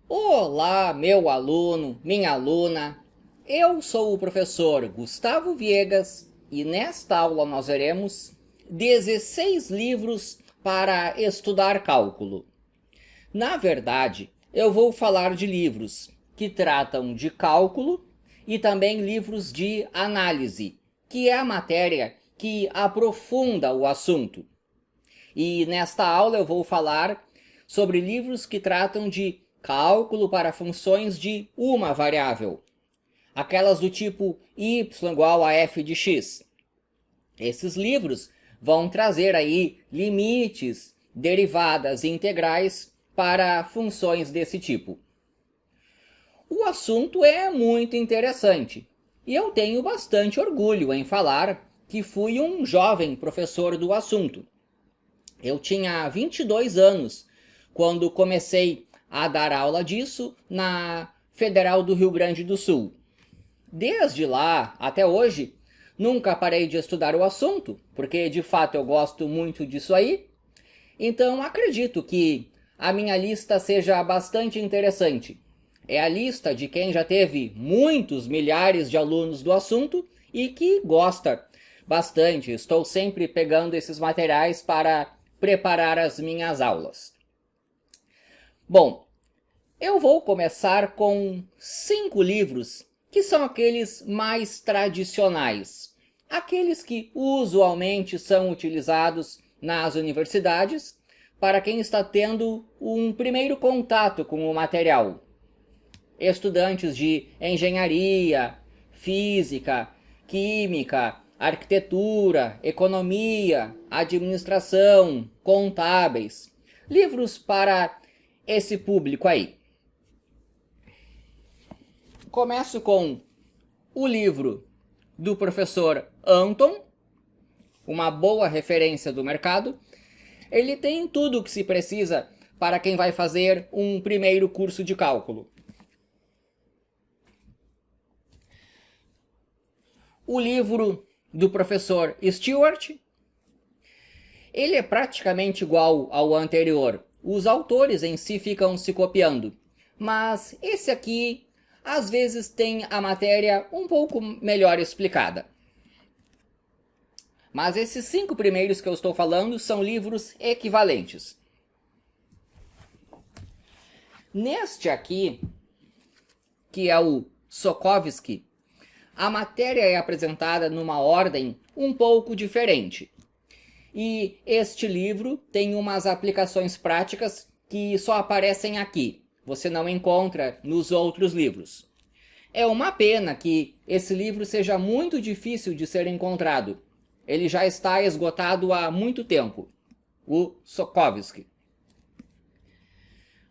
Olá, meu aluno, minha aluna. Eu sou o professor Gustavo Viegas e nesta aula nós veremos 16 livros para estudar cálculo. Na verdade, eu vou falar de livros que tratam de cálculo e também livros de análise, que é a matéria que aprofunda o assunto. E nesta aula eu vou falar sobre livros que tratam de cálculo para funções de uma variável, aquelas do tipo y igual a f de x. Esses livros vão trazer aí limites, derivadas e integrais para funções desse tipo. O assunto é muito interessante e eu tenho bastante orgulho em falar que fui um jovem professor do assunto. Eu tinha 22 anos quando comecei a dar aula disso na Federal do Rio Grande do Sul. Desde lá até hoje, nunca parei de estudar o assunto, porque de fato eu gosto muito disso aí. Então acredito que a minha lista seja bastante interessante. É a lista de quem já teve muitos milhares de alunos do assunto e que gosta bastante. Estou sempre pegando esses materiais para preparar as minhas aulas. Bom, eu vou começar com 5 livros que são aqueles mais tradicionais, aqueles que usualmente são utilizados nas universidades para quem está tendo um primeiro contato com o material. Estudantes de engenharia, física, química, arquitetura, economia, administração, contábeis. Livros para esse público aí. Começo com o livro do professor Anton, uma boa referência do mercado. Ele tem tudo o que se precisa para quem vai fazer um primeiro curso de cálculo. O livro do professor Stewart, ele é praticamente igual ao anterior. Os autores em si ficam se copiando, mas esse aqui às vezes tem a matéria um pouco melhor explicada. Mas esses 5 primeiros que eu estou falando são livros equivalentes. Neste aqui, que é o Sokovsky, a matéria é apresentada numa ordem um pouco diferente. E este livro tem umas aplicações práticas que só aparecem aqui. Você não encontra nos outros livros. É uma pena que esse livro seja muito difícil de ser encontrado. Ele já está esgotado há muito tempo. O Sokovsky.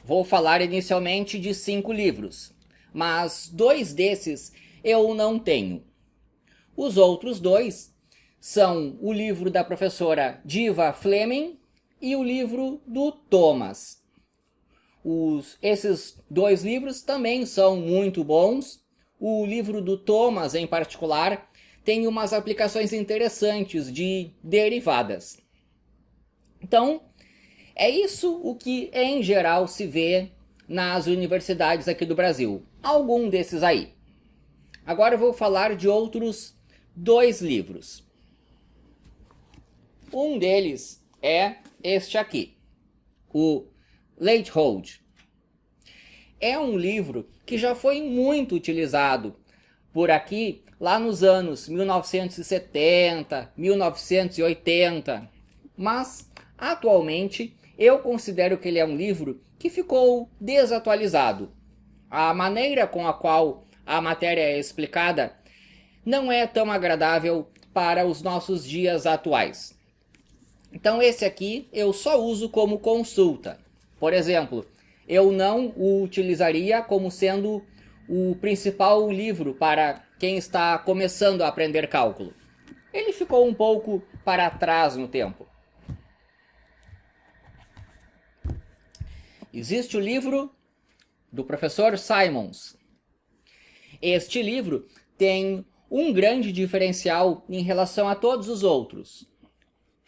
Vou falar inicialmente de 5 livros, mas 2 desses eu não tenho. Os outros 2 são o livro da professora Diva Fleming e o livro do Thomas. Esses 2 livros também são muito bons. O livro do Thomas, em particular, tem umas aplicações interessantes de derivadas. Então, é isso o que em geral se vê nas universidades aqui do Brasil. Algum desses aí. Agora eu vou falar de outros 2 livros. Um deles é este aqui, o Leithold. É um livro que já foi muito utilizado por aqui lá nos anos 1970, 1980, mas atualmente eu considero que ele é um livro que ficou desatualizado. A maneira com a qual a matéria é explicada não é tão agradável para os nossos dias atuais. Então esse aqui eu só uso como consulta. Por exemplo, eu não o utilizaria como sendo o principal livro para quem está começando a aprender cálculo. Ele ficou um pouco para trás no tempo. Existe o livro do professor Simons. Este livro tem um grande diferencial em relação a todos os outros.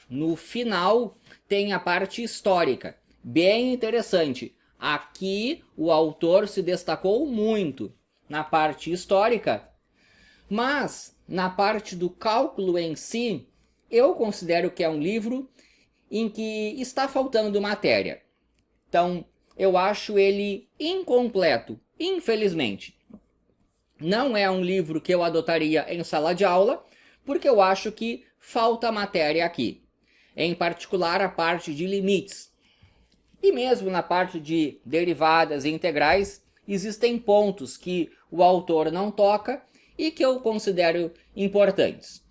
No final tem a parte histórica, bem interessante. Aqui o autor se destacou muito na parte histórica, mas na parte do cálculo em si, eu considero que é um livro em que está faltando matéria. Então, eu acho ele incompleto, infelizmente. Não é um livro que eu adotaria em sala de aula, porque eu acho que falta matéria aqui. Em particular, a parte de limites. E mesmo na parte de derivadas e integrais, existem pontos que o autor não toca e que eu considero importantes.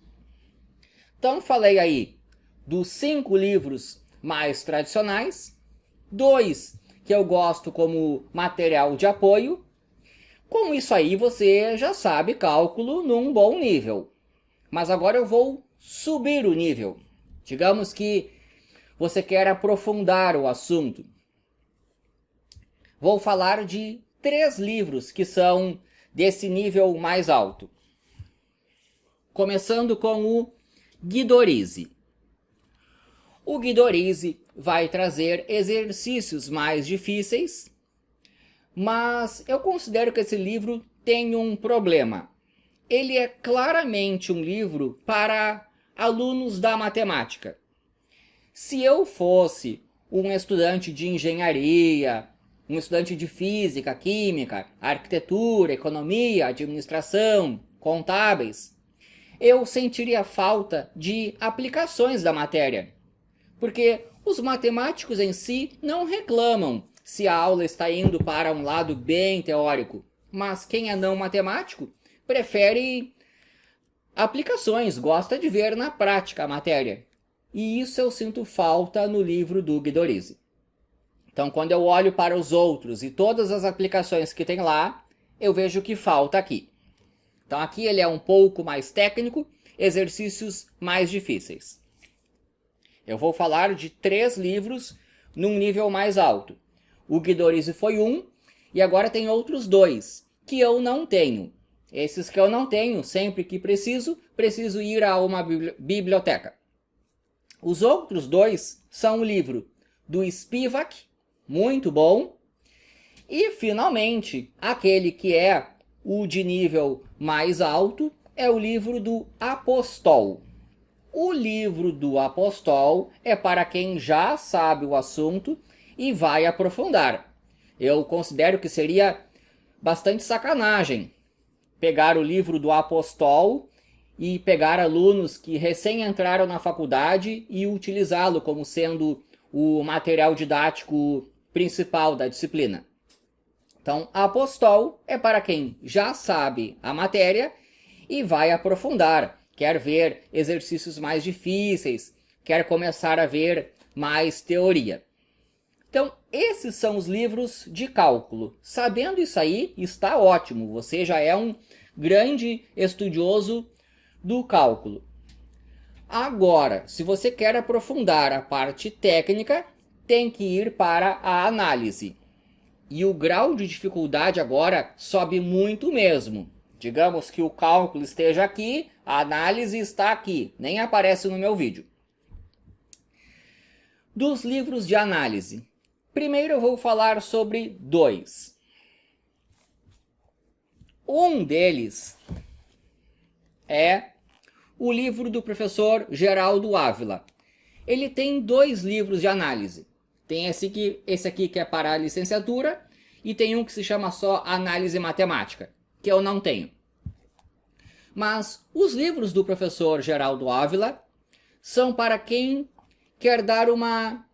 Então, falei aí dos 5 livros mais tradicionais, 2 que eu gosto como material de apoio. Com isso aí você já sabe cálculo num bom nível. Mas agora eu vou subir o nível. Digamos que você quer aprofundar o assunto. Vou falar de 3 livros que são desse nível mais alto. Começando com o Guidorizi. O Guidorizi vai trazer exercícios mais difíceis, mas eu considero que esse livro tem um problema. Ele é claramente um livro para alunos da matemática. Se eu fosse um estudante de engenharia, um estudante de física, química, arquitetura, economia, administração, contábeis, eu sentiria falta de aplicações da matéria. Porque os matemáticos em si não reclamam se a aula está indo para um lado bem teórico. Mas quem é não matemático prefere aplicações, gosta de ver na prática a matéria. E isso eu sinto falta no livro do Guidorizi. Então, quando eu olho para os outros e todas as aplicações que tem lá, eu vejo que falta aqui. Então, aqui ele é um pouco mais técnico, exercícios mais difíceis. Eu vou falar de 3 livros num nível mais alto. O Guidorizi foi um, e agora tem outros 2, que eu não tenho. Esses que eu não tenho, sempre que preciso ir a uma biblioteca. Os outros 2 são o livro do Spivak, muito bom, e finalmente, aquele que é o de nível mais alto, é o livro do Apostol. O livro do Apostol é para quem já sabe o assunto e vai aprofundar. Eu considero que seria bastante sacanagem pegar o livro do Apostol e pegar alunos que recém entraram na faculdade e utilizá-lo como sendo o material didático principal da disciplina. Então, Apostol é para quem já sabe a matéria e vai aprofundar. Quer ver exercícios mais difíceis, quer começar a ver mais teoria. Então, esses são os livros de cálculo. Sabendo isso aí, está ótimo. Você já é um grande estudioso do cálculo. Agora, se você quer aprofundar a parte técnica, tem que ir para a análise. E o grau de dificuldade agora sobe muito mesmo. Digamos que o cálculo esteja aqui, a análise está aqui, nem aparece no meu vídeo. Dos livros de análise. Primeiro eu vou falar sobre 2. Um deles é o livro do professor Geraldo Ávila. Ele tem 2 livros de análise. Tem esse aqui que é para a licenciatura e tem um que se chama só Análise Matemática, que eu não tenho. Mas os livros do professor Geraldo Ávila são para quem quer dar uma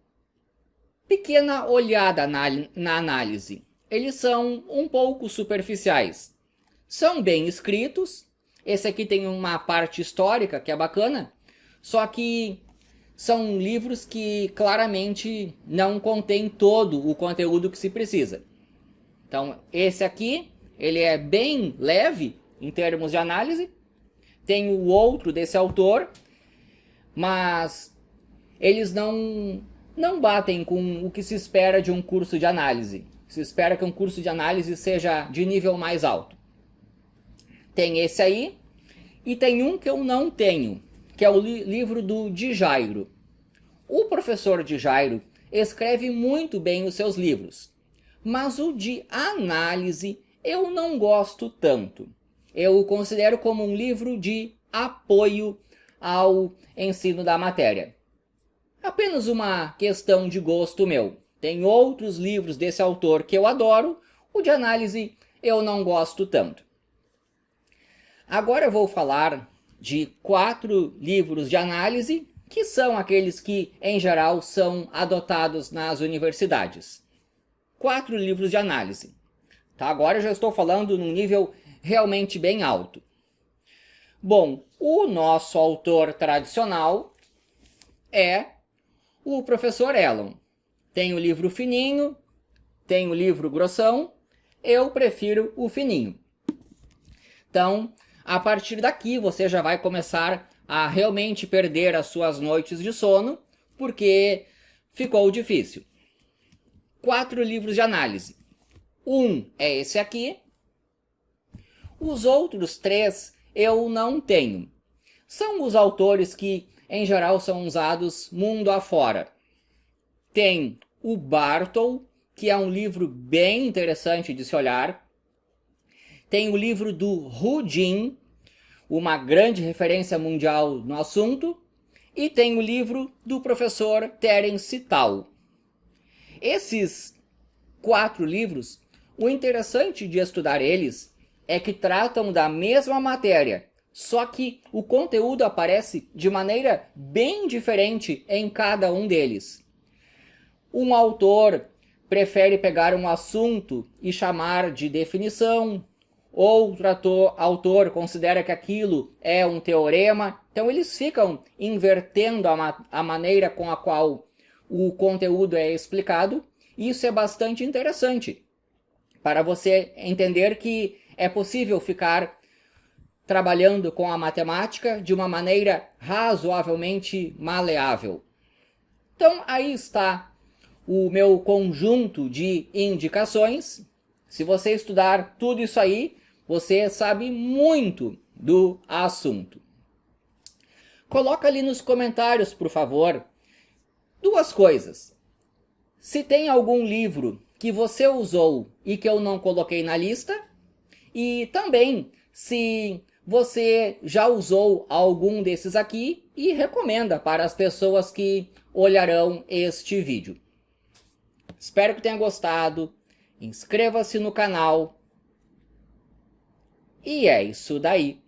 pequena olhada na análise. Eles são um pouco superficiais. São bem escritos. Esse aqui tem uma parte histórica que é bacana, só que são livros que claramente não contêm todo o conteúdo que se precisa. Então, esse aqui, ele é bem leve em termos de análise. Tem o outro desse autor, mas eles não batem com o que se espera de um curso de análise. Se espera que um curso de análise seja de nível mais alto. Tem esse aí, e tem um que eu não tenho, que é o livro do Djairo. O professor Djairo escreve muito bem os seus livros, mas o de análise eu não gosto tanto. Eu o considero como um livro de apoio ao ensino da matéria. Apenas uma questão de gosto meu. Tem outros livros desse autor que eu adoro, o de análise eu não gosto tanto. Agora eu vou falar de 4 livros de análise, que são aqueles que, em geral, são adotados nas universidades. 4 livros de análise. Tá, agora eu já estou falando num nível realmente bem alto. Bom, o nosso autor tradicional é o professor Elon. Tem o livro fininho, tem o livro grossão, eu prefiro o fininho. Então, a partir daqui você já vai começar a realmente perder as suas noites de sono, porque ficou difícil. 4 livros de análise. Um é esse aqui. Os outros 3 eu não tenho. São os autores que, em geral, são usados mundo afora. Tem o Bartol, que é um livro bem interessante de se olhar. Tem o livro do Hu Jin, uma grande referência mundial no assunto. E tem o livro do professor Terence Tao. Esses 4 livros, o interessante de estudar eles é que tratam da mesma matéria, só que o conteúdo aparece de maneira bem diferente em cada um deles. Um autor prefere pegar um assunto e chamar de definição, outro autor considera que aquilo é um teorema, então eles ficam invertendo a maneira com a qual o conteúdo é explicado. Isso é bastante interessante, para você entender que é possível ficar trabalhando com a matemática de uma maneira razoavelmente maleável. Então, aí está o meu conjunto de indicações. Se você estudar tudo isso aí, você sabe muito do assunto. Coloca ali nos comentários, por favor, 2 coisas. Se tem algum livro que você usou e que eu não coloquei na lista, e também se você já usou algum desses aqui e recomenda para as pessoas que olharão este vídeo. Espero que tenha gostado, inscreva-se no canal e é isso daí.